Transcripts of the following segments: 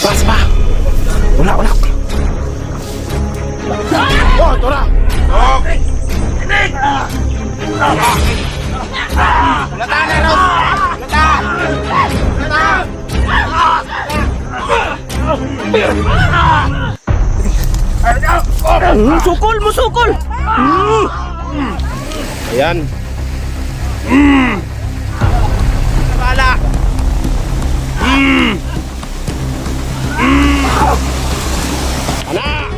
Bas ba? Wala. Oh, ito na! Okay! Inig! Lata na, Ros! Lata! Sukol mo, sukol! Ayan. Wala. Anak.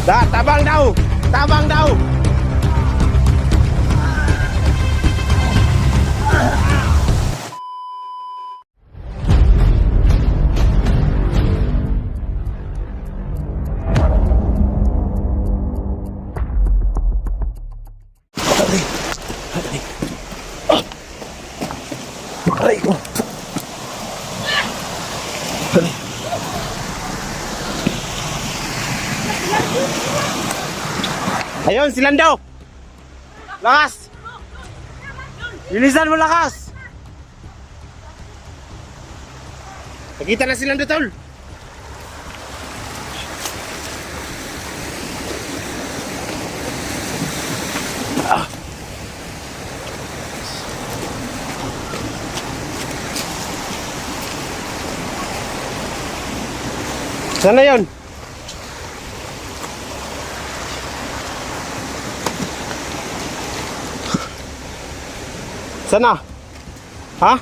Tabang daw. Aray ko. Ayun, si Lando. Lakas. Bilisan mo, lakas. Nakita na si Lando, tol. Sana yun? Sana? Ha?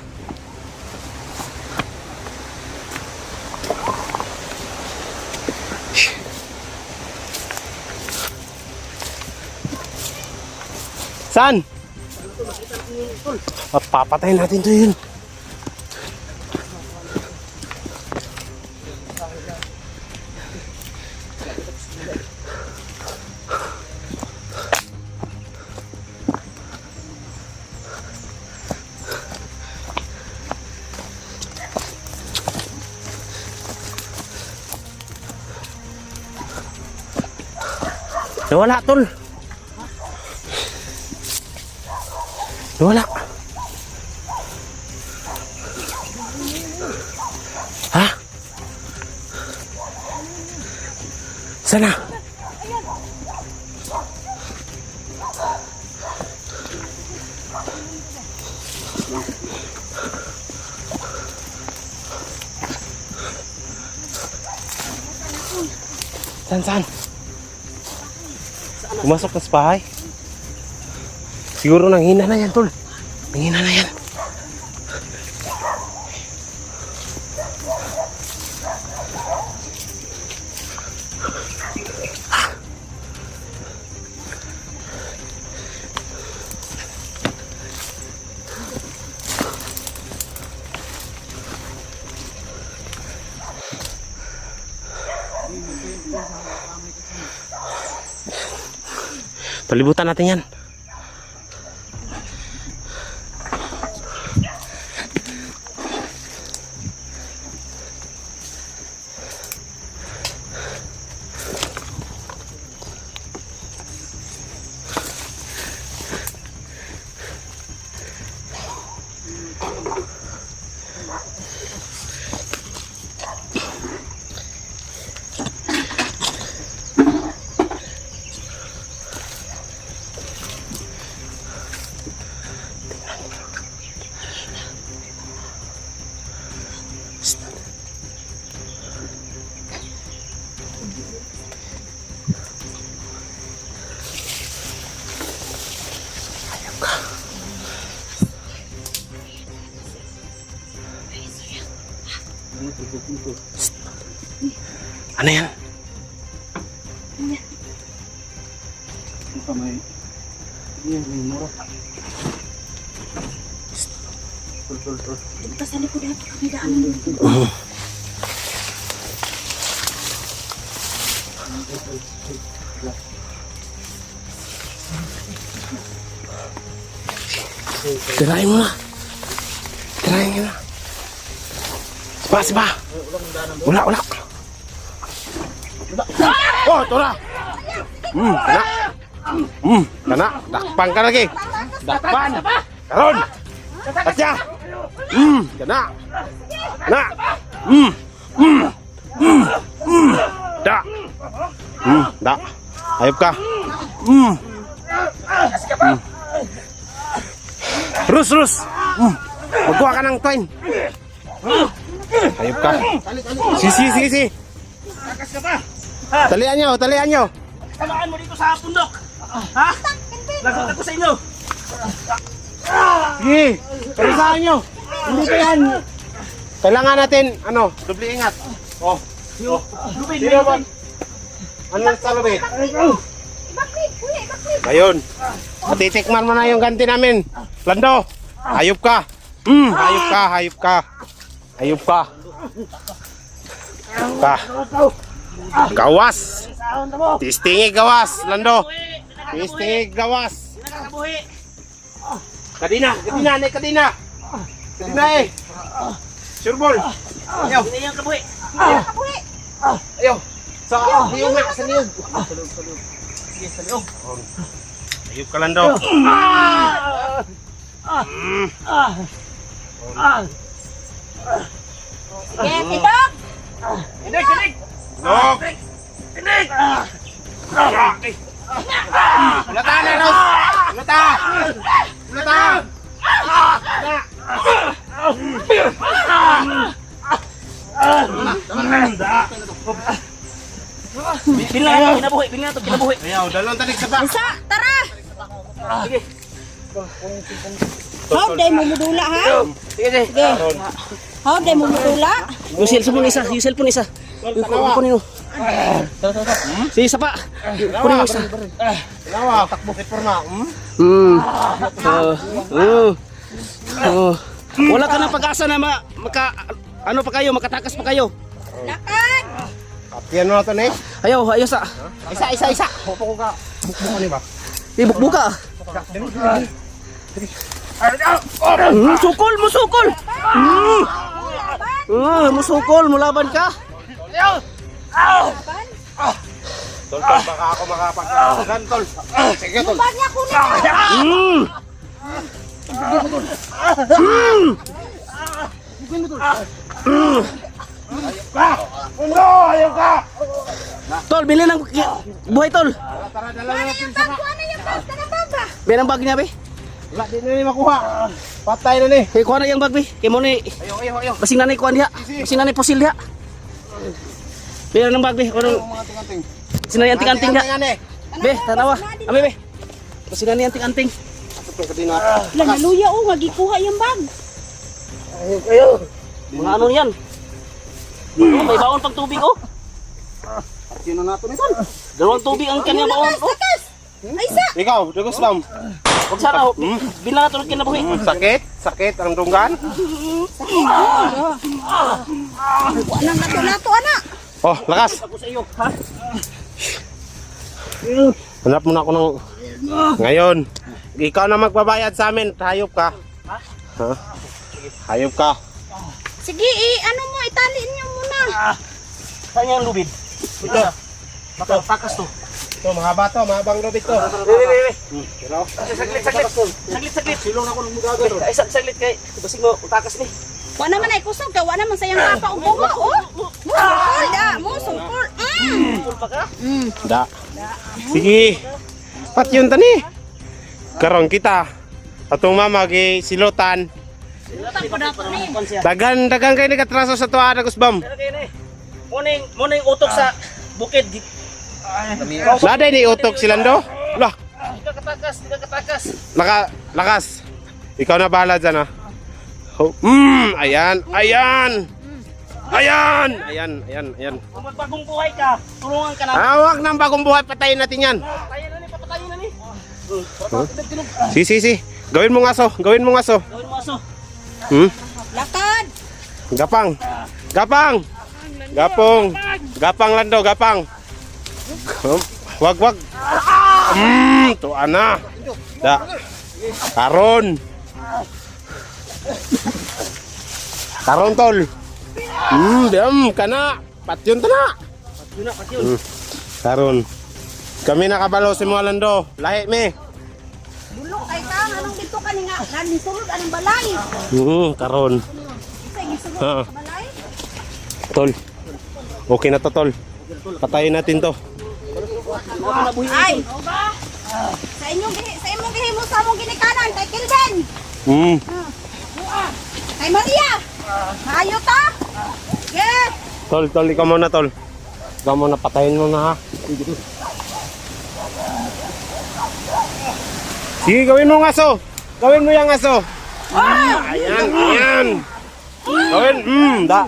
Saan? Papatayin natin to yun. Nawala, tol. Nawala. Ha? Sana? Saan? Pumasok na sa bahay. Siguro nanghina na yan, tol. Nanghina na yan. Palibutan natin yan. Ano yan? Kita sa likod natin kami daan. Tirahin mo na. Tirahin mo na. Sipa. Wala. Oh, ito na. Kana. Dakpan ka lagi. Dakpan. Karon. Katya. Kana. Na. Da. Da. Hayop ka. Rus. Magkuha ka ng twine. Hayop ka. Si. Takas ka ba? Talian nyo. Samaan mo dito sa bundok. Ha? Lagot ako sa inyo. Sige. Parisahan nyo. Hindi pa yan. Kailangan natin, doble ingat. Oh. Lubid, Sino ba? Ano sa lubid? Ayun. Titikman mo na yung ganti namin. Lando. Hayop ka. Hayop ka. Gawas. Tistingi gawas, Lando. Tistingi gawas. Nakakabuhi. Kadina eh. Sureball. Ayaw. Hindi yung kabuhi. Ayaw. Sa niyog. Ayop ka, Lando. Sige, tidok. Tinig. Log. Ulata na, Ros. Ulata. Bilhin na to, kinabuhi. Ayaw, dalawang tanig sa back. Isa, tara. Sige. How day mo mudula, ha? Sige. Sige. How day mo mudula? Yung cellphone isa. Kunin mo. Sige, isa pa. Kunin mo isa. Nawa, takbo kay Purma. Wala ka ng pag-asa na makatakas pa kayo. Lakad. Yan mo na ito, Nick. Ayaw sa. Isa. Hupo ko ka. Bukbukan niyo ba? Buka. Musukol. Musukol, mulaban ka. Tol, baka ako makapagkakugan, Tol. Sige, Tol. Bag niya kunin. Ayaw ka! Tol, bilhin ng buhay, Tol. Tara, dala Ano natin yung sa bag? Ano yung bag? Ano bag ba? Bilhin ang bag niya, be. Wala, di na ni makuha. Patay na ni. Kaya kuha na yung bag, be. Kaya mo ni, Ayaw. basing nanay kuha niya. Basing nanay pusil niya. Bilhin ng bag, be. Basing nanay anting-anting niya. Be, tanawa. Abi, be. Basing nanay anting-anting. Wala, naluya o. Magikuha yung bag. Mga ano yan? May baon pang tubig, oh. Sino nato ni Tol? Dalawang tubig ang kanya baon, oh. Takas. Ay, isa. Ikaw, Dugos Lam. Huwag sana, oh. Bilang natulog kinabuhi. Sakit ang dunggan. Anong nato, anak. Oh, lakas. Ako sa iyo, ha? Hanap muna ako ng... Ngayon, ikaw na magbabayad sa amin. Hayop ka. Ha? Hayop ka. Sige, ano mo, italiin niyo muna. Saan yung lubid? Ito. Baka takas to. Ito, mahaba to. Mahabang lubid to. Pero, Saglit. Silong ako ng mugaga doon. Saglit kay. Basig mo, takas ni. Wa naman ay kusog ka, wa naman sayang papa o buho, oh. Musukol da, musukol. Full pa ka? da. Sige. Pat yun tani. Karong kita. Atong mama silutan. Dagan kayo ni katraso sa tuwa na Gusbam. Pero kayo na eh. Muning utok sa bukid. Naday ni utok si Lando. Lah, Di ka katakas. lakas. Ikaw na bahala dyan, ha. Ayan. Kung magbagong buhay ka, tulungan ka na. Hawak ng bagong buhay, patayin natin yan. Papatayin na ni. Si. Gawin mo nga so. Gawin mo aso. Lakad. Gapang Lando, gapang. Wag. Tuan na. Da. Karon tol. Diam kana. Patyon ta na. Patyon. Karon. Kami nakabalo si mga Lando. Lahi me. Bulok kay ka, anong dito ka ni nga, sulod anong balay. Karon. Isa Sunod Ha. sa balay. Tol. Okay na to, tol. Patayin natin to. Ay. Sa inyong gihimo sa among ginikanan kay Kilben. Hmm. Kay Maria. Hayo ta. Yeah. Tol, tol, ikaw muna, tol. Ikaw muna, patayin mo na, ha. Sige, gawin mo ng aso. Gawin mo yung aso. Ayan, ayan. Gawin, da.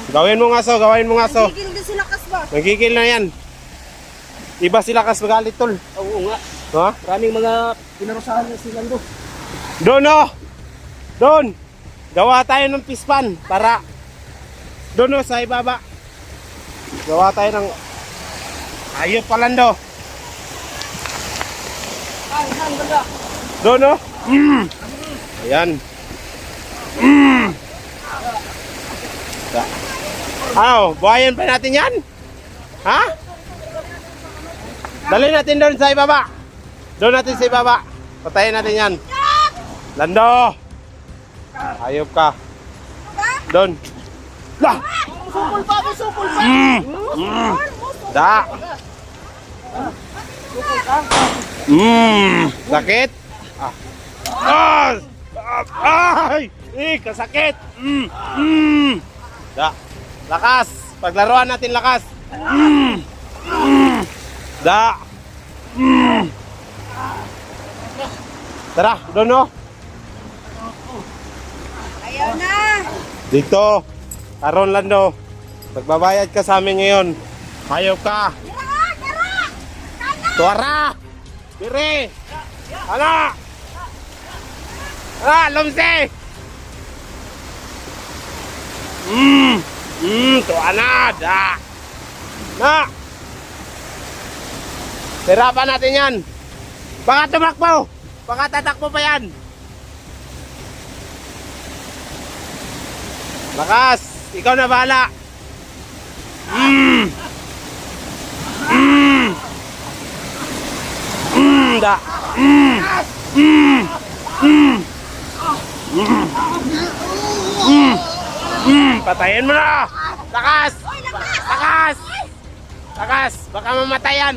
Gawin mo ng aso, gawin mo ng aso. Tigil din sila kasba. Nagigil na yan. Iba sila kas magalit, tol. Oo nga. Ha? Maraming mga pinarusahan na si Lando. Doon, oh. Doon. Gawa tayo ng pispan para doon, oh, sa ibaba. Gawa tayo ng ayop palando. Doon, oh. Ayan. Ano, buhayin pa natin yan? Ha? Dali natin doon sa ibaba. Doon natin sa ibaba. Patayin natin yan. Lando! Ayop ka. Doon. Lah! Musupol pa. Da! Sakit? Ah! Ay! Kasakit! Da! Lakas! Paglaruan natin lakas! Da! Tara, doon, oh! Ayaw na. Dito! Aron Lando! Magbabayad ka sa amin ngayon! Hayop ka! Tuwara! Dire! Ano? Lumsi! Tuwa na! Da! Na! Sirapan natin yan! Baka tumakbo! Baka tatakbo pa yan! Lakas! Ikaw na bahala! Da! Patayin mo na! Lakas! Lakas! Lakas! Baka mamatayan!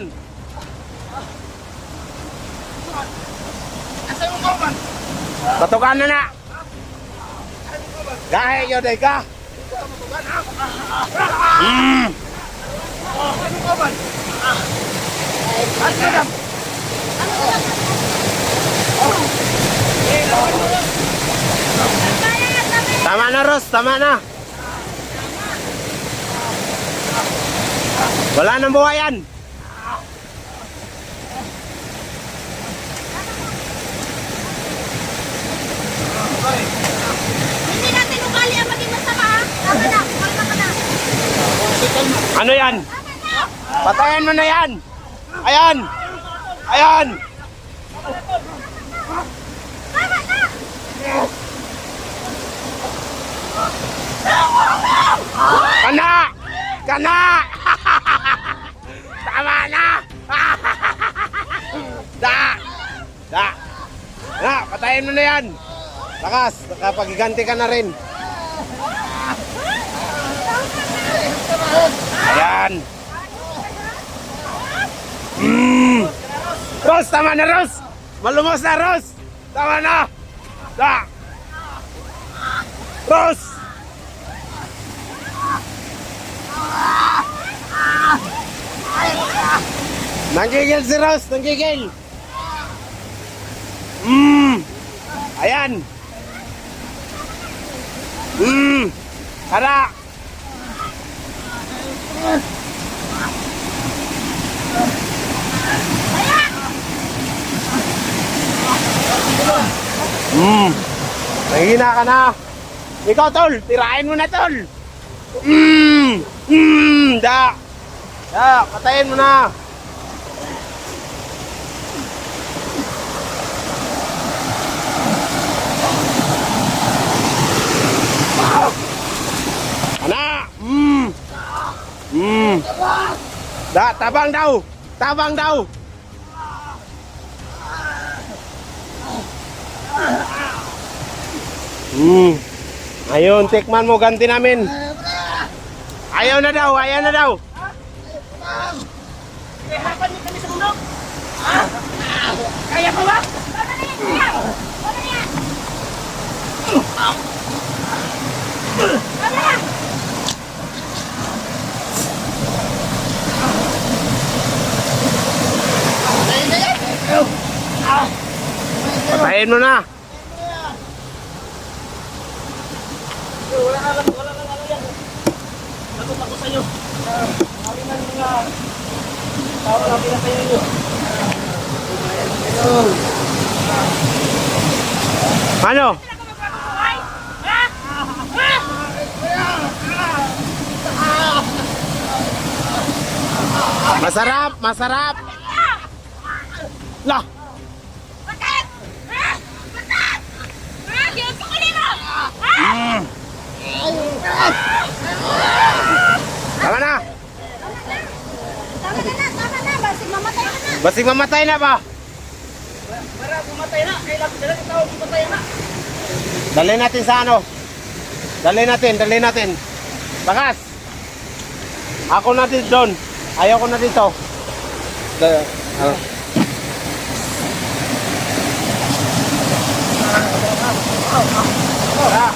Batukan na na! Gahe yun ay ka! Tama na, Ros, tama na. Wala nang buhayan. Hindi natin ugali ang maging masama. Tama na. Kalma ka na. Ano yan? Patayin mo na yan. Ayan. Ayan. Kana! Kana! Tama na! Da! Da! Na, patayin mo na yan! Lakas, nakapagiganti ka na rin. Ayan! Ros, tama na, Ros! Malumos na, Ros! Tama na! Da! Ros! Nanggigil si Ros, nanggigil. Ayan. Tara. Nanghina ka na. Ikaw, tol, tirahin mo na, tol. Da. Da, patayin mo na. Ana. Da, tabang daw. Tabang daw. Ayun, tikman mo, ganti namin. Ayaw na daw, ayaw na daw. Kaya pa ba? Patayin mo na. Wala na lang yan. Takot ako sa inyo. Kami na mga tao na pinatayin nyo. Ano? Masarap, masarap. Lah. Tama na. Tama na. Basig mamatay ka na. Basig mamatay na ba? Para pumatay na. Kailan talagang tao pumatay na. Dali natin sa ano? Dali natin. Bakas. Ako na dito doon. Ayaw ko na dito. Ano? Tara.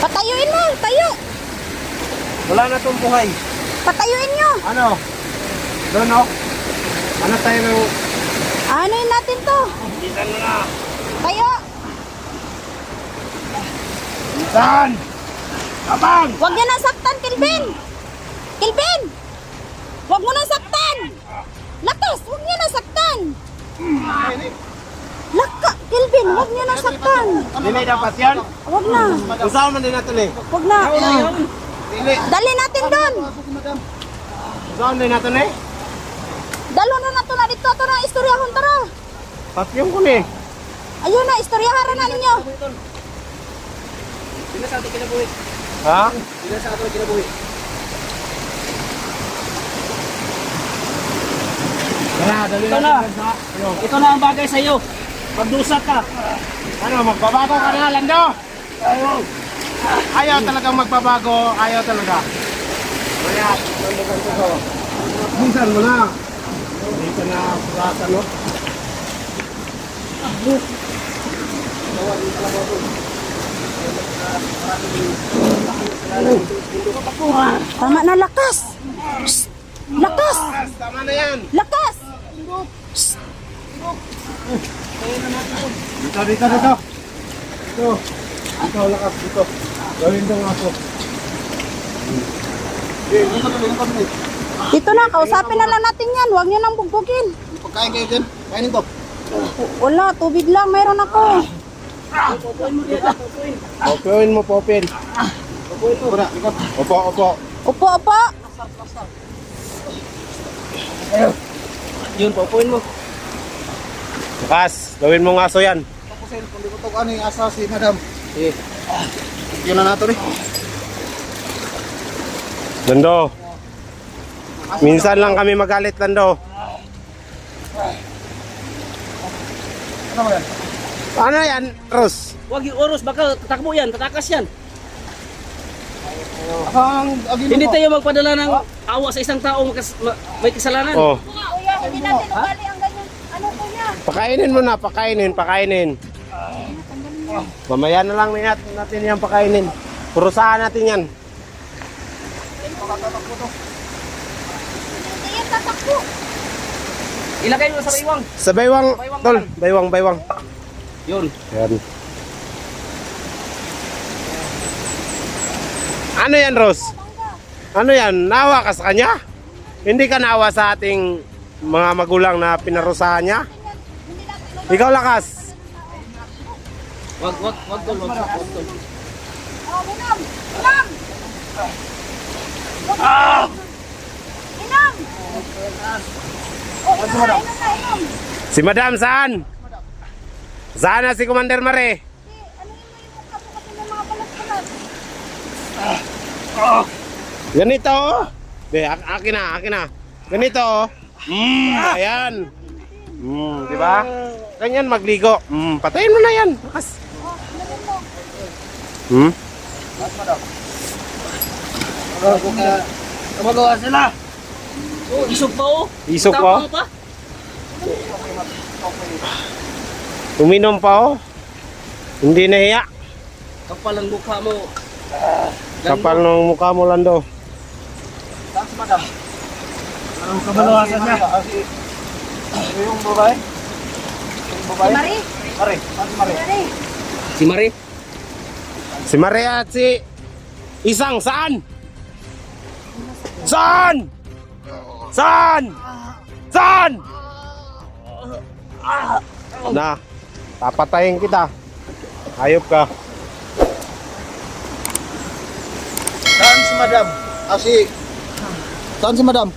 Patayuin mo. Tayo. Wala na tong buhay. Patayuin nyo. Ano? Doon no? Ano tayo ng... Anoin natin to. Bisan mo na. Tayo. Bisan! Kapang! Huwag niya nang saktan, Kelvin. Kelvin. Huwag mo nang saktan. Lakas. Huwag niya nang saktan. Laka. Kelvin. Huwag niya nang saktan. Dili dapat yan? Huwag na. Usaw man din natin eh. Huwag na. Dili. Dali natin doon. Usaw din natin eh. Dalo na nato na dito. Ito na istoryahon. Tara. Papyong ko ni. Ayun na. Istoryahan na ninyo. Sino sa ating kinabuhi? Ha? Sino sa ating kinabuhi? Tara, dali Ito na. natin sa... Ano? Ito na ang bagay sa iyo. Magdusa ka. Ano, magbabago ka na, Lando? Ayaw talagang magbabago. Ayaw talaga. Kaya, minsan mo na. Dito na pagkasa, no? Tama na. Lakas. Shh. Lakas. Tama na yan. Lakas. Dito. Dito, lakas, dito. Gawin daw ako. Dito na. Kausapin na lang natin yan. Huwag niyo nang bugbugin. Pagkain kayo dyan. Kainin to. Wala. Tubig lang. Mayroon ako. Popin mo, popin. Opo. Upo. Yun, paupuin mo. Lakas, gawin mo ng aso yan. Tapusin, kung di ko ito ano yung asa si madam. Eh, Yun na nato rin. Lando. Minsan lang kami magalit, Lando. Ano ba yan? Ano yan, Ros? Huwag yung oros, baka tatakbo yan, tatakas yan. Ang agino Hindi ko. tayo magpadala ng awa sa isang tao may kasalanan. Oh, Kuya, hindi natin ugali ang ganyan. Ano kuya? pakainin mo na, pakainin. Mamaya na lang natin yan pakainin. Purusahan natin yan. Hindi yan tatakbo. Ilagay mo sa baywang. Sa baywang, tol. Baywang. Yun. Yan. Ano yan, Ros? Ano yan? Nawa ka sa kanya? Hindi ka nawa sa ating mga magulang na pinarusahan niya? Ikaw lakas. Wag tol. Oh, minam. Minam. Oh, inom na. Si Madam saan? Sana si Commander Mare. Ano yung mukha mo kasi may mga balat-balat. Ganito oh. Be, akin na. Ganito oh. Ayan. Di ba? Ganyan magligo. Patayin mo na yan. Lakas. Kamagawa sila. Oh, isog pa oh. Isog pa, oh. Tapang pa. Uminom pa oh. Hindi nahiya. Kapal ang mukha mo. Kapal ng mukha mo, Lando. Saan si madam? Anong kabalawasan niya? Yung babae? Yung babae? Mari. Mare. Saan si Mare? Mari. Si Marie. Si Maria at si Isang, saan? Saan? Saan? Saan? Na, papatayin kita. Hayop ka. Saan si madam? Saan si madam?